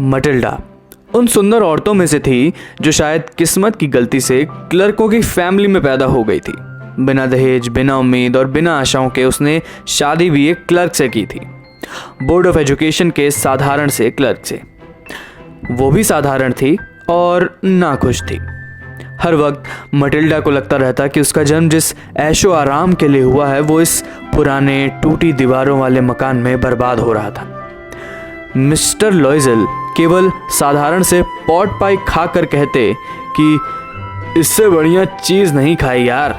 Matilda उन सुंदर औरतों में से थी जो शायद किस्मत की गलती से क्लर्कों की फैमिली में पैदा हो गई थी। बिना दहेज, बिना उम्मीद और बिना आशाओं के उसने शादी भी एक क्लर्क से की थी, बोर्ड ऑफ एजुकेशन के साधारण से क्लर्क से। वो भी साधारण थी और नाखुश थी। हर वक्त मटिल्डा को लगता रहता कि उसका जन्म जिस ऐशो आराम के लिए हुआ है वो इस पुराने टूटी दीवारों वाले मकान में बर्बाद हो रहा था। मिस्टर लॉयजल केवल साधारण से पॉट पाई खाकर कहते कि इससे बढ़िया चीज नहीं खाई यार।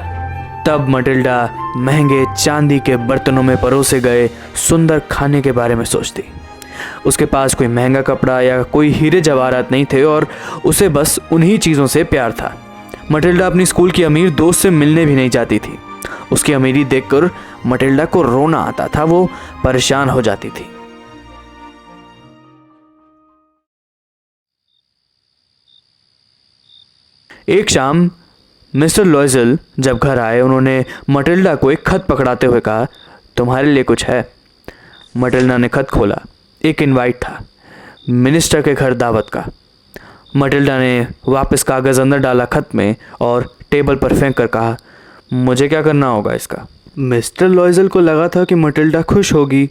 तब मटिल्डा महंगे चांदी के बर्तनों में परोसे गए सुंदर खाने के बारे में सोचती। उसके पास कोई महंगा कपड़ा या कोई हीरे जवाहरात नहीं थे और उसे बस उन्हीं चीज़ों से प्यार था। मटिल्डा अपनी स्कूल की अमीर दोस्त से मिलने भी नहीं जाती थी। उसकी अमीरी देखकर मटिल्डा को रोना आता था, वो परेशान हो जाती थी। एक शाम मिस्टर लॉयजल जब घर आए, उन्होंने मटिल्डा को एक खत पकड़ाते हुए कहा, तुम्हारे लिए कुछ है। मटिल्डा ने खत खोला। एक इनवाइट था, मिनिस्टर के घर दावत का। मटिल्डा ने वापस कागज़ अंदर डाला खत में और टेबल पर फेंक कर कहा, मुझे क्या करना होगा इसका। मिस्टर लॉयजल को लगा था कि मटिल्डा खुश होगी,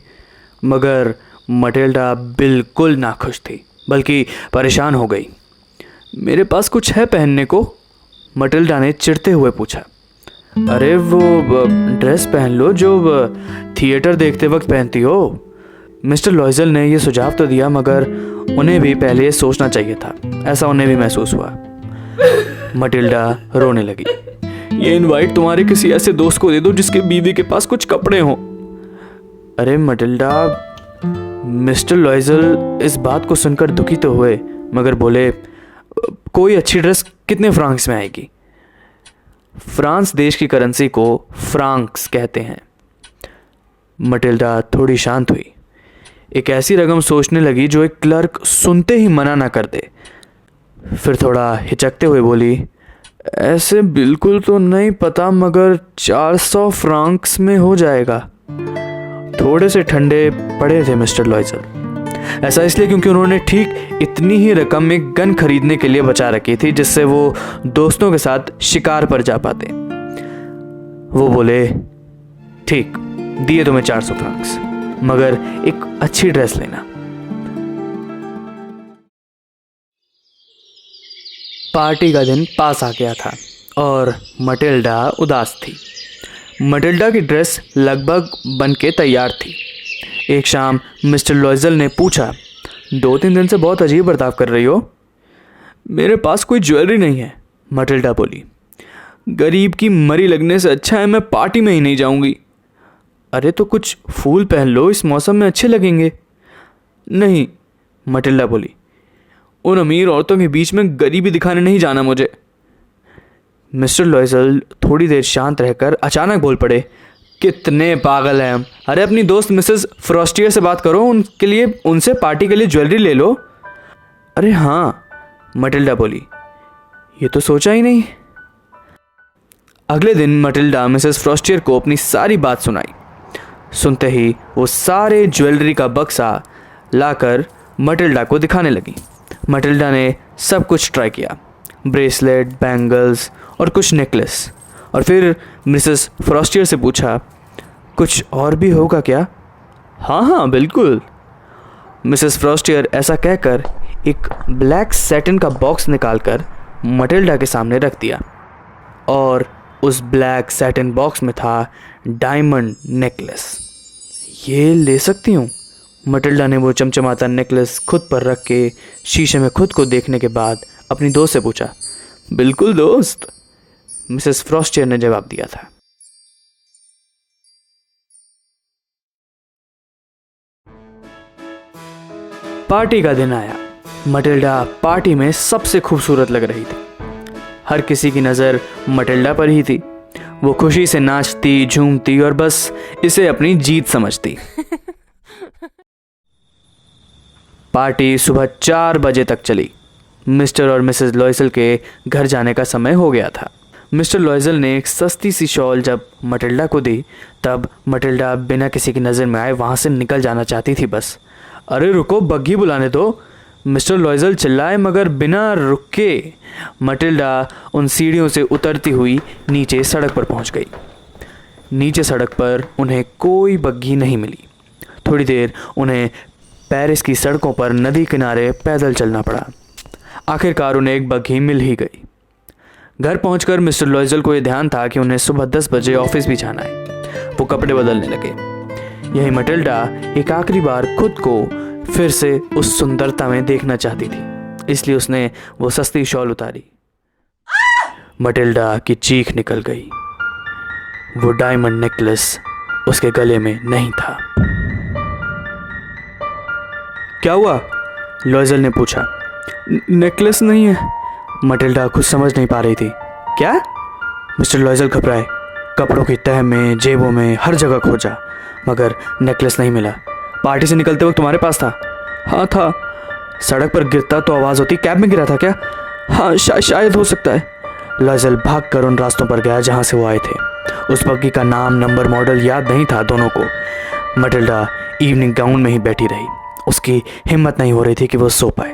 मगर मटिल्डा बिल्कुल ना खुश थी, बल्कि परेशान हो गई। मेरे पास कुछ है पहनने को, मटिल्डा ने चिढ़ते हुए पूछा। अरे वो ड्रेस पहन लो जो थिएटर देखते वक्त पहनती हो। मिस्टर लॉयजल ने यह सुझाव तो दिया, मगर उन्हें भी पहले सोचना चाहिए था। ऐसा उन्हें भी महसूस हुआ। मटिल्डा रोने लगी। ये इनवाइट तुम्हारे किसी ऐसे दोस्त को दे दो जिसके बीवी के पास कुछ कपड़े हों। अरे मटिल्डा, मिस्टर लॉयजल इस बात को सुनकर दुखी तो हुए, मगर बोले, कोई अच्छी ड्रेस कितने फ्रांक्स में आएगी। फ्रांस देश की करेंसी को फ्रांक्स कहते हैं। मटिल्डा थोड़ी शांत हुई। एक ऐसी रकम सोचने लगी जो एक क्लर्क सुनते ही मना ना कर दे। फिर थोड़ा हिचकते हुए बोली, ऐसे बिल्कुल तो नहीं पता, मगर 400 फ्रांक्स में हो जाएगा। थोड़े से ठंडे पड़े थे मिस्टर लॉयजल। ऐसा इसलिए क्योंकि उन्होंने ठीक इतनी ही रकम एक गन खरीदने के लिए बचा रखी थी जिससे वो दोस्तों के साथ शिकार पर जा पाते। वो बोले, ठीक, दिए तुम्हें 400 फ्रांक्स, मगर एक अच्छी ड्रेस लेना। पार्टी का दिन पास आ गया था और मटिल्डा उदास थी। मटिल्डा की ड्रेस लगभग बन के तैयार थी। एक शाम मिस्टर लॉयजल ने पूछा, 2-3 दिन से बहुत अजीब बर्ताव कर रही हो। मेरे पास कोई ज्वेलरी नहीं है, मटिल्डा बोली। गरीब की मरी लगने से अच्छा है मैं पार्टी में ही नहीं जाऊंगी। अरे तो कुछ फूल पहन लो, इस मौसम में अच्छे लगेंगे। नहीं, मटिल्डा बोली, उन अमीर औरतों के बीच में गरीबी दिखाने नहीं जाना मुझे। मिस्टर लॉयजल थोड़ी देर शांत रहकर अचानक बोल पड़े, कितने पागल हैं हम। अरे अपनी दोस्त मिसेस फ्रॉस्टियर से बात करो, उनके लिए, उनसे पार्टी के लिए ज्वेलरी ले लो। अरे हाँ, मटिल्डा बोली, ये तो सोचा ही नहीं। अगले दिन मटिल्डा मिसेस फ्रॉस्टियर को अपनी सारी बात सुनाई। सुनते ही वो सारे ज्वेलरी का बक्सा लाकर मटिल्डा को दिखाने लगी। मटिल्डा ने सब कुछ ट्राई किया, ब्रेसलेट, बैंगल्स और कुछ नेकलेस। और फिर मिसेस फ्रॉस्टियर से पूछा, कुछ और भी होगा क्या। हाँ हाँ बिल्कुल। मिसेस फ्रॉस्टियर ऐसा कहकर एक ब्लैक सैटिन का बॉक्स निकालकर मटिल्डा के सामने रख दिया और उस ब्लैक सैटिन बॉक्स में था डायमंड नेकलेस। ये ले सकती हूँ। मटिल्डा ने वो चमचमाता नेकलेस खुद पर रख के शीशे में खुद को देखने के बाद अपनी दोस्त से पूछा। बिल्कुल दोस्त, मिसेस फ्रॉस्टियर ने जवाब दिया था। पार्टी का दिन आया। मटिल्डा पार्टी में सबसे खूबसूरत लग रही थी। हर किसी की नज़र मटिल्डा पर ही थी। वो खुशी से नाचती, झूमती और बस इसे अपनी जीत समझती। पार्टी सुबह 4 बजे तक चली। मिस्टर और मिसेस लॉयजल के घर जाने का समय हो गया था। मिस्टर लॉयजल ने एक सस्ती सी शॉल जब मटिल्डा को दी, तब मटिल्डा बिना किसी की नज़र में आए वहाँ से निकल जाना चाहती थी बस। अरे रुको, बग्घी बुलाने दो, मिस्टर लॉयजल चिल्लाए मगर बिना रुके मटिल्डा उन सीढ़ियों से उतरती हुई नीचे सड़क पर पहुंच गई। नीचे सड़क पर उन्हें कोई बग्घी नहीं मिली। थोड़ी देर उन्हें पेरिस की सड़कों पर नदी किनारे पैदल चलना पड़ा। आखिरकार उन्हें एक बग्घी मिल ही गई। घर पहुंचकर मिस्टर लॉयजल को यह ध्यान था कि उन्हें सुबह 10 बजे ऑफिस भी जाना है। वो कपड़े बदलने लगे। यही मटिल्डा एक आखिरी बार खुद को फिर से उस सुंदरता में देखना चाहती थी, इसलिए उसने वो सस्ती शॉल उतारी। मटिल्डा की चीख निकल गई। वो डायमंड नेकलेस उसके गले में नहीं था। क्या हुआ? लॉयजल ने पूछा। नेकलेस नहीं है। मटिल्डा कुछ समझ नहीं पा रही थी। क्या? मिस्टर लॉयजल घबराए। कपड़ों की तह में, जेबों में, हर जगह खोजा मगर नेकलेस नहीं मिला। पार्टी से निकलते वक्त तुम्हारे पास था? हाँ था। सड़क पर गिरता तो आवाज़ होती। कैब में गिरा था क्या? हाँ शायद हो सकता है। लॉयजल भाग कर उन रास्तों पर गया जहाँ से वो आए थे। उस बग्घी का नाम, नंबर, मॉडल याद नहीं था दोनों को। मटिल्डा इवनिंग गाउन में ही बैठी रही। उसकी हिम्मत नहीं हो रही थी कि वो सो पाए।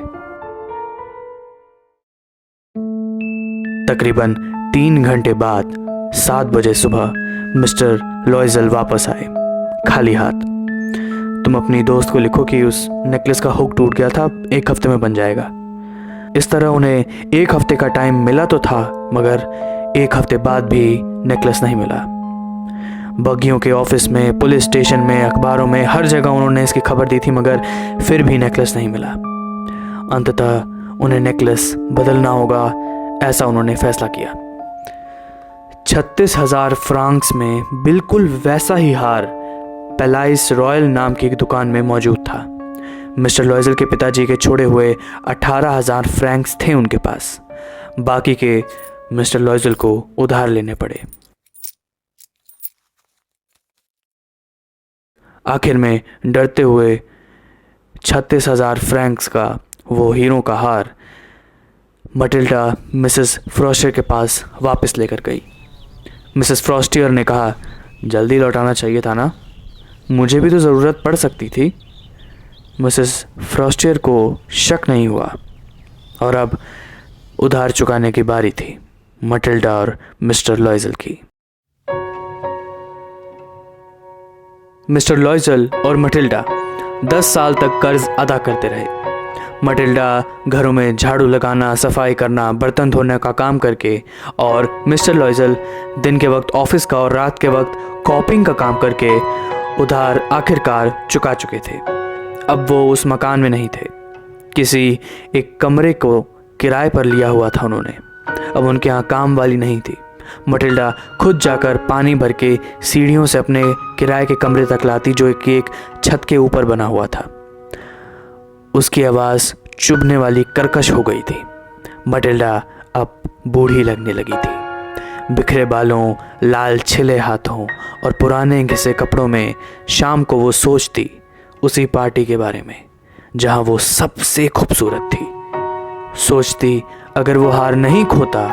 तकरीबन 3 घंटे बाद 7 बजे सुबह मिस्टर लॉयजल वापस आए, खाली हाथ। तुम अपनी दोस्त को लिखो कि उस नेकलेस का हुक टूट गया था, 1 हफ्ते में बन जाएगा। इस तरह उन्हें 1 हफ्ते का टाइम मिला तो था मगर 1 हफ्ते बाद भी नेकलेस नहीं मिला। बग्घियों के ऑफिस में, पुलिस स्टेशन में, अखबारों में, हर जगह उन्होंने इसकी खबर दी थी मगर फिर भी नेकलेस नहीं मिला। अंततः उन्हें नेकलेस बदलना होगा, ऐसा उन्होंने फैसला किया। 36,000 फ्रांक्स में बिल्कुल वैसा ही हार पेलाइस रॉयल नाम की एक दुकान में मौजूद था। मिस्टर लॉयजल के पिताजी के छोड़े हुए 18,000 फ्रैंक्स थे उनके पास। बाकी के मिस्टर लॉयजल को उधार लेने पड़े। आखिर में डरते हुए 36,000 फ्रैंक्स का वो हीरों का हार मटिल्डा मिसेस फ्रॉस्टियर के पास वापस लेकर गई। मिसेस फ्रॉस्टियर ने कहा, जल्दी लौटाना चाहिए था ना, मुझे भी तो ज़रूरत पड़ सकती थी। मिसेस फ्रॉस्टियर को शक नहीं हुआ और अब उधार चुकाने की बारी थी मटिल्डा और मिस्टर लॉयजल की। मिस्टर लॉयजल और मटिल्डा 10 साल तक कर्ज अदा करते रहे। मटिल्डा घरों में झाड़ू लगाना, सफाई करना, बर्तन धोने का काम करके और मिस्टर लॉयजल दिन के वक्त ऑफिस का और रात के वक्त कॉपिंग का काम करके उधार आखिरकार चुका चुके थे। अब वो उस मकान में नहीं थे, किसी एक कमरे को किराए पर लिया हुआ था उन्होंने। अब उनके यहाँ काम वाली नहीं थी। मटिल्डा खुद जाकर पानी भर के सीढ़ियों से अपने किराए के कमरे तक लाती जो एक छत के ऊपर बना हुआ था। उसकी आवाज़ चुभने वाली कर्कश हो गई थी। मटिल्डा अब बूढ़ी लगने लगी थी। बिखरे बालों, लाल छिले हाथों और पुराने घिसे कपड़ों में शाम को वो सोचती उसी पार्टी के बारे में जहां वो सबसे खूबसूरत थी। सोचती अगर वो हार नहीं खोता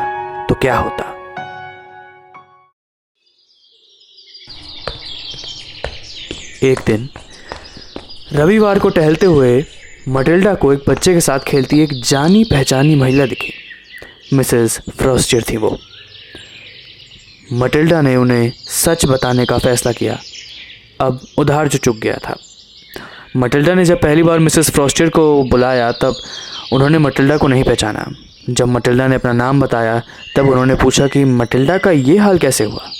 तो क्या होता। एक दिन रविवार को टहलते हुए मटिल्डा को एक बच्चे के साथ खेलती एक जानी पहचानी महिला दिखी। मिसेस फ्रॉस्टियर थी वो। मटिल्डा ने उन्हें सच बताने का फैसला किया। अब उधार जो चुक गया था। मटिल्डा ने जब पहली बार मिसेस फ्रॉस्टियर को बुलाया तब उन्होंने मटिल्डा को नहीं पहचाना। जब मटिल्डा ने अपना नाम बताया तब उन्होंने पूछा कि मटिल्डा का ये हाल कैसे हुआ।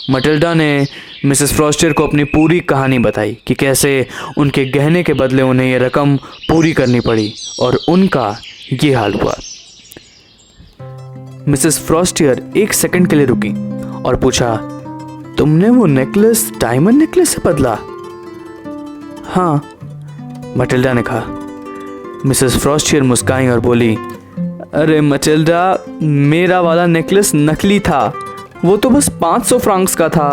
मटिल्डा ने मिसेस फ्रॉस्टियर को अपनी पूरी कहानी बताई कि कैसे उनके गहने के बदले उन्हें ये रकम पूरी करनी पड़ी और उनका ये हाल हुआ। मिसेस फ्रॉस्टियर 1 सेकंड के लिए रुकी और पूछा, तुमने वो नेकलेस डायमंड नेकलेस से बदला? हाँ, मटिल्डा ने कहा। मिसेस फ्रॉस्टियर मुस्काई और बोली, अरे मटिल्डा, मेरा वाला नेकलेस नकली था, वो तो बस 500 फ्रांक्स का था।